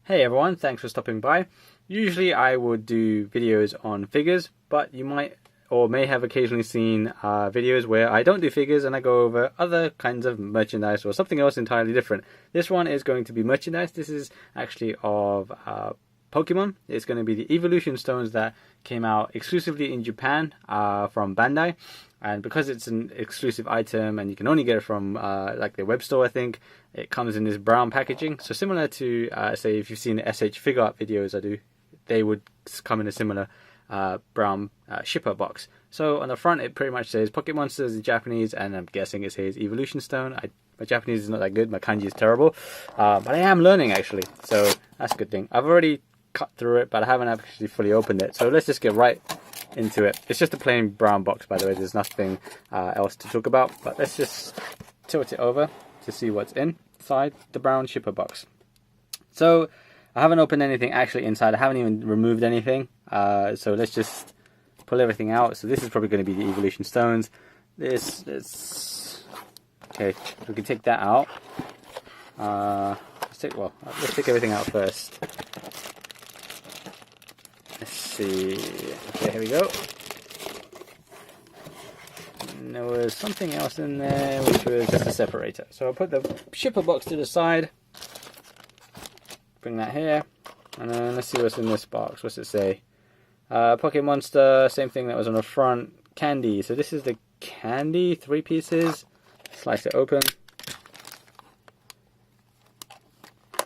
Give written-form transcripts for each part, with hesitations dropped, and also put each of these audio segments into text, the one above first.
Hey everyone, thanks for stopping by. Usually I would do videos on figures, but you might or may have occasionally seen videos where I don't do figures and I go over other kinds of merchandise or something else entirely different. This one is going to be merchandise. This is actually of Pokemon. It's going to be the evolution stones that came out exclusively in Japan from Bandai. And because it's an exclusive item and you can only get it from like their web store, I think, it comes in this brown packaging. So similar to, say, if you've seen the SH figure art videos I do, they would come in a similar brown shipper box. So on the front it pretty much says Pocket Monsters in Japanese, and I'm guessing it says Evolution Stone. My Japanese is not that good, my kanji is terrible, but I am learning actually, so that's a good thing. I've already cut through it, but I haven't actually fully opened it, so let's just get right into it. It's just a plain brown box, by the way. There's nothing else to talk about, but let's just tilt it over to see what's inside the brown shipper box. So I haven't opened anything actually inside. I haven't even removed anything, so let's just pull everything out. So this is probably going to be the evolution stones. Okay, we can take that out. Let's take everything out first. Let's see. Okay, here we go. And there was something else in there, which was just a separator. So I'll put the shipper box to the side. Bring that here. And then let's see what's in this box. What's it say? Pocket Monster, same thing that was on the front. Candy. So this is the candy, 3 pieces. Slice it open.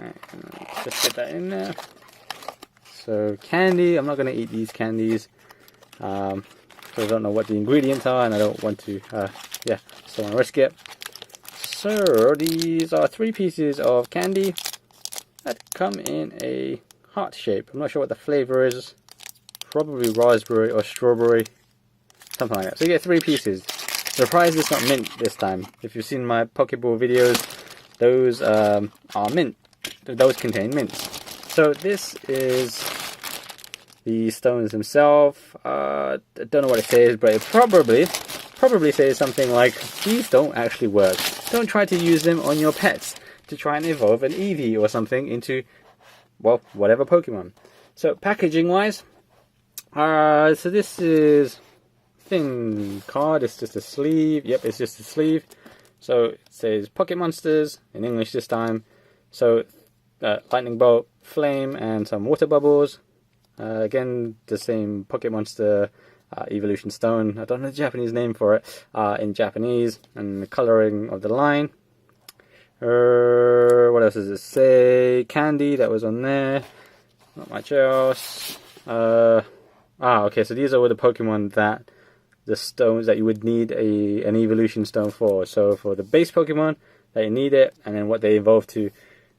And just get that in there. So candy, I'm not going to eat these candies, so I don't know what the ingredients are, and I don't want to, just don't want to risk it. So these are 3 pieces of candy that come in a heart shape. I'm not sure what the flavor is, probably raspberry or strawberry, something like that. So you get 3 pieces. Surprised it's not mint this time. If you've seen my Pokeball videos, those are mint. Those contain mints. So this is the stones themselves. I don't know what it says, but it probably says something like, these don't actually work. Don't try to use them on your pets to try and evolve an Eevee or something into, well, whatever Pokemon. So packaging wise, so this is thin card. It's just a sleeve. Yep, it's just a sleeve. So it says Pocket Monsters in English this time. So lightning bolt, flame, and some water bubbles. Again, the same Pocket Monster evolution stone. I don't know the Japanese name for it in Japanese, and the coloring of the line. What else does it say? Candy, that was on there. Not much else. Okay, so these are all the Pokemon that the stones that you would need an evolution stone for. So for the base Pokemon, they need it, and then what they evolve to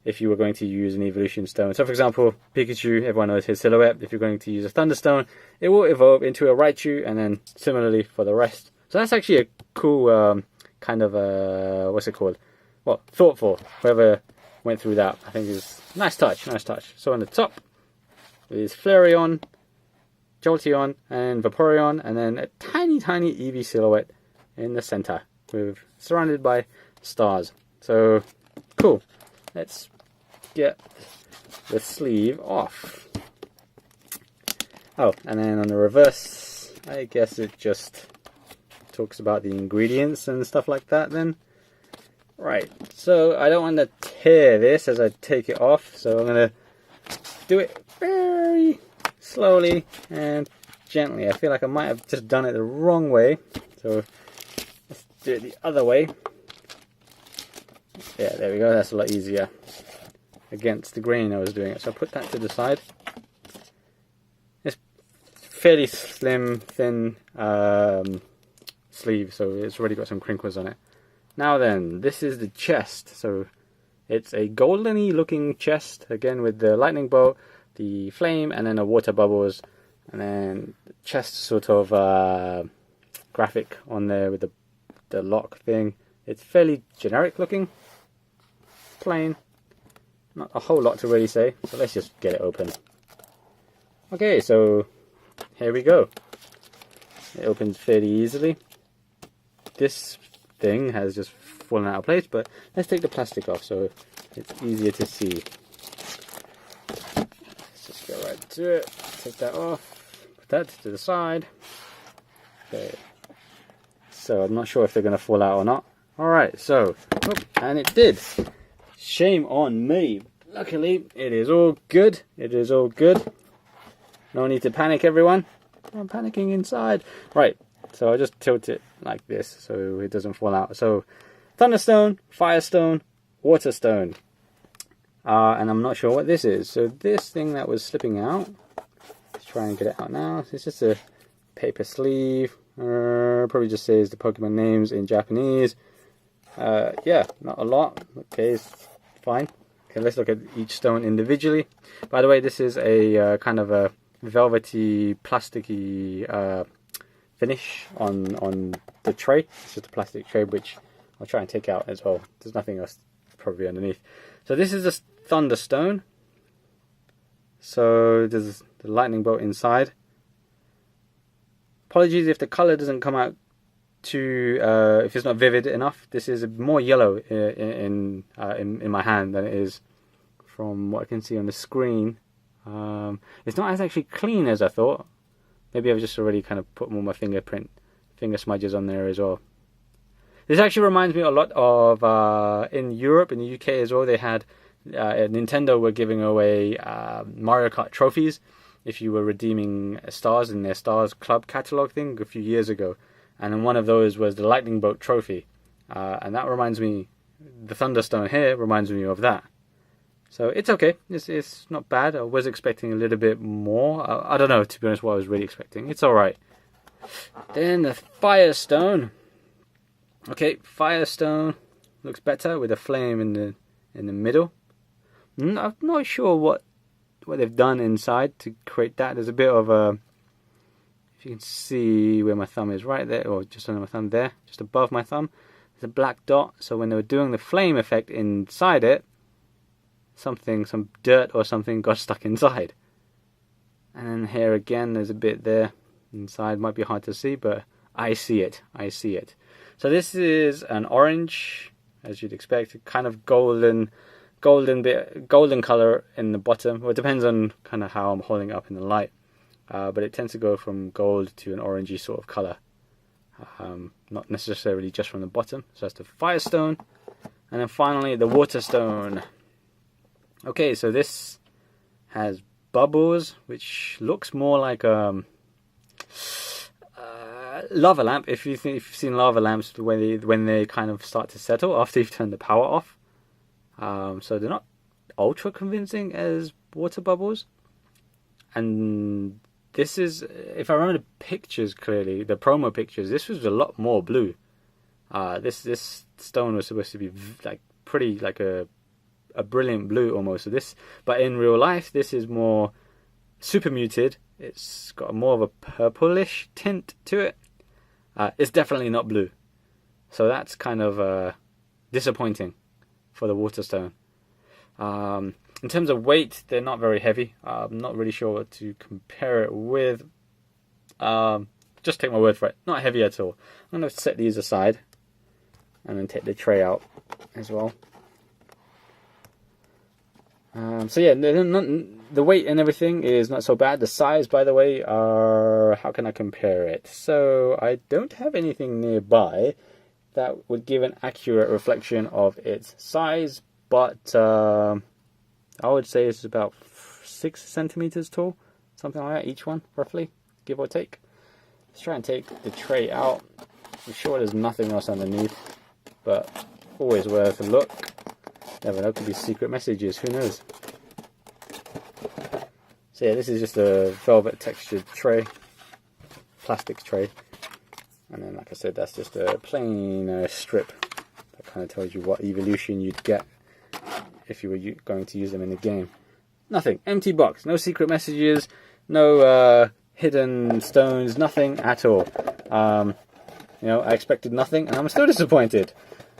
if you were going to use an evolution stone. So for example, Pikachu, everyone knows his silhouette. If you're going to use a Thunderstone, it will evolve into a Raichu, and then similarly for the rest. So that's actually a cool kind of what's it called? Well, thoughtful. Whoever went through that, I think is nice touch, nice touch. So on the top is Flareon, Jolteon, and Vaporeon, and then a tiny Eevee silhouette in the center, surrounded by stars. So cool. Let's get the sleeve off. Oh, and then on the reverse, I guess it just talks about the ingredients and stuff like that then. Right, so I don't want to tear this as I take it off, so I'm going to do it very slowly and gently. I feel like I might have just done it the wrong way, so let's do it the other way. Yeah, there we go, that's a lot easier against the grain I was doing it. So I'll put that to the side. It's fairly slim, thin sleeve, so it's already got some crinkles on it. Now then, this is the chest. So it's a goldeny looking chest, again with the lightning bolt, the flame, and then the water bubbles, and then the chest sort of graphic on there with the lock thing. It's fairly generic looking. Plain, not a whole lot to really say, so let's just get it open. Okay, so here we go. It opens fairly easily. This thing has just fallen out of place, but let's take the plastic off so it's easier to see. to it. Take that off. Put that to the side. Okay. So I'm not sure if they're going to fall out or not. Alright, so, and it did. Shame on me. Luckily, it is all good. It is all good. No need to panic, everyone. I'm panicking inside. Right, so I'll just tilt it like this so it doesn't fall out. So, Thunderstone, Firestone, Waterstone. And I'm not sure what this is. So this thing that was slipping out, let's try and get it out now. It's just a paper sleeve. Probably just says the Pokemon names in Japanese. Yeah, not a lot. Okay, it's fine. Okay, let's look at each stone individually. By the way, this is a kind of a velvety, plasticky finish on the tray. It's just a plastic tray, which I'll try and take out as well. There's nothing else probably underneath. So this is a Thunderstone. So there's the lightning bolt inside. Apologies if the color doesn't come out too, if it's not vivid enough. This is more yellow in my hand than it is from what I can see on the screen. It's not as actually clean as I thought. Maybe I've just already kind of put all my finger smudges on there as well. This actually reminds me a lot of in Europe, in the UK as well. They had Nintendo were giving away Mario Kart trophies if you were redeeming stars in their Stars Club catalog thing a few years ago. And then one of those was the Lightning Bolt trophy. And that reminds me, the Thunderstone here reminds me of that. So it's okay. It's not bad. I was expecting a little bit more. I don't know, to be honest, what I was really expecting. It's alright. Then the Firestone. Okay, Firestone looks better with a flame in the middle. I'm not sure what they've done inside to create that. There's a bit of a, if you can see where my thumb is, right there, or just under my thumb there, just above my thumb, there's a black dot. So when they were doing the flame effect inside it, some dirt or something got stuck inside. And then here again, there's a bit there inside. Might be hard to see, but I see it. I see it. So this is an orange, as you'd expect, kind of golden color in the bottom. Well, it depends on kind of how I'm holding it up in the light. But it tends to go from gold to an orangey sort of color. Not necessarily just from the bottom. So that's the Firestone. And then finally the Waterstone. Okay, so this has bubbles, which looks more like a lava lamp. If you've seen lava lamps, when they kind of start to settle after you've turned the power off. So they're not ultra convincing as water bubbles. And this is, if I remember the pictures clearly, the promo pictures, this was a lot more blue. This stone was supposed to be like pretty, like a brilliant blue almost. So this, but in real life, this is more super muted. It's got more of a purplish tint to it. It's definitely not blue. So that's kind of disappointing for the Waterstone. In terms of weight, they're not very heavy. I'm not really sure what to compare it with. Just take my word for it. Not heavy at all. I'm going to set these aside and then take the tray out as well. So yeah, the weight and everything is not so bad. The size, by the way, how can I compare it? So I don't have anything nearby that would give an accurate reflection of its size, but I would say it's about 6 centimeters tall, something like that, each one, roughly, give or take. Let's try and take the tray out. I'm sure there's nothing else underneath, but always worth a look. Never know, could be secret messages, who knows. So yeah, this is just a velvet textured tray, plastic tray. And then, like I said, that's just a plain strip that kind of tells you what evolution you'd get if you were going to use them in the game. Nothing. Empty box. No secret messages. No hidden stones. Nothing at all. You know, I expected nothing, and I'm still disappointed.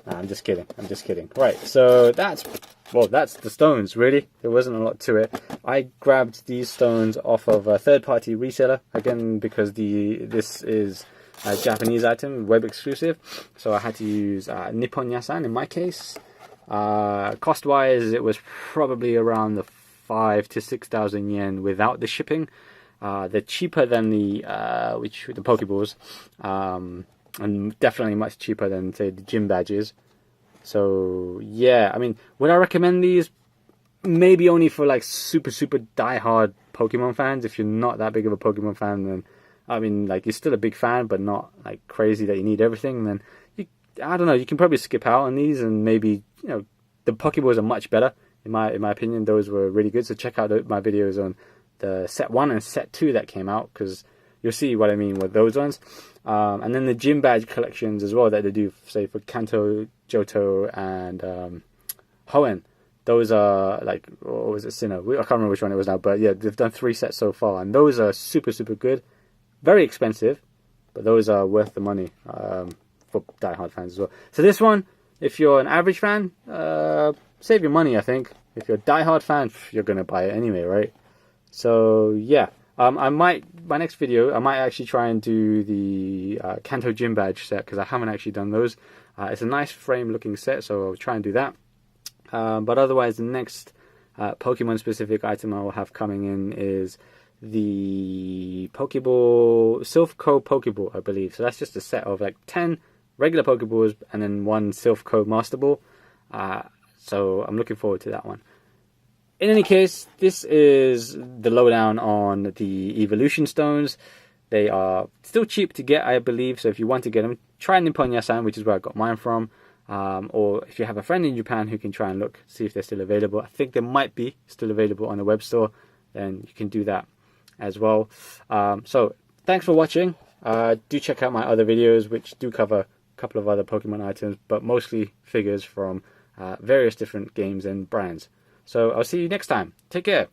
Nah, I'm just kidding. I'm just kidding. Right, so that's the stones, really. There wasn't a lot to it. I grabbed these stones off of a third-party reseller, again, because this is a Japanese item, web exclusive, so I had to use Nippon Yasan in my case. Cost-wise, it was probably around the 5 to 6,000 yen without the shipping. They're cheaper than the Pokeballs, and definitely much cheaper than, say, the gym badges. So yeah, I mean, would I recommend these? Maybe only for like super diehard Pokemon fans. If you're not that big of a Pokemon fan, then I mean, like, you're still a big fan, but not like crazy that you need everything. Then I don't know, you can probably skip out on these, and maybe, you know, the Pokeballs are much better in my opinion. Those were really good. So check out my videos on the set 1 and set 2 that came out, because you'll see what I mean with those ones. And then the gym badge collections as well that they do, say, for Kanto, Johto, and Hoenn. Those are like, or was it Sinnoh? I can't remember which one it was now, but yeah, they've done 3 sets so far, and those are super good. Very expensive, but those are worth the money for diehard fans as well. So this one, if you're an average fan, save your money, I think. If you're a diehard fan, you're gonna buy it anyway, right? So yeah, my next video, I might actually try and do the Kanto Gym Badge set, because I haven't actually done those. It's a nice frame looking set, so I'll try and do that. But otherwise, the next Pokemon specific item I will have coming in is the Pokeball, Silph-Co Pokeball, I believe. So that's just a set of like 10 regular Pokeballs and then 1 Silph-Co Master Ball. So I'm looking forward to that one. In any case, this is the lowdown on the Evolution Stones. They are still cheap to get, I believe. So if you want to get them, try Nippon-Yasan, which is where I got mine from. Or if you have a friend in Japan who can try and look, see if they're still available. I think they might be still available on the web store. Then you can do that as well. So thanks for watching. Do check out my other videos, which do cover a couple of other Pokemon items, but mostly figures from various different games and brands. So I'll see you next time. Take care.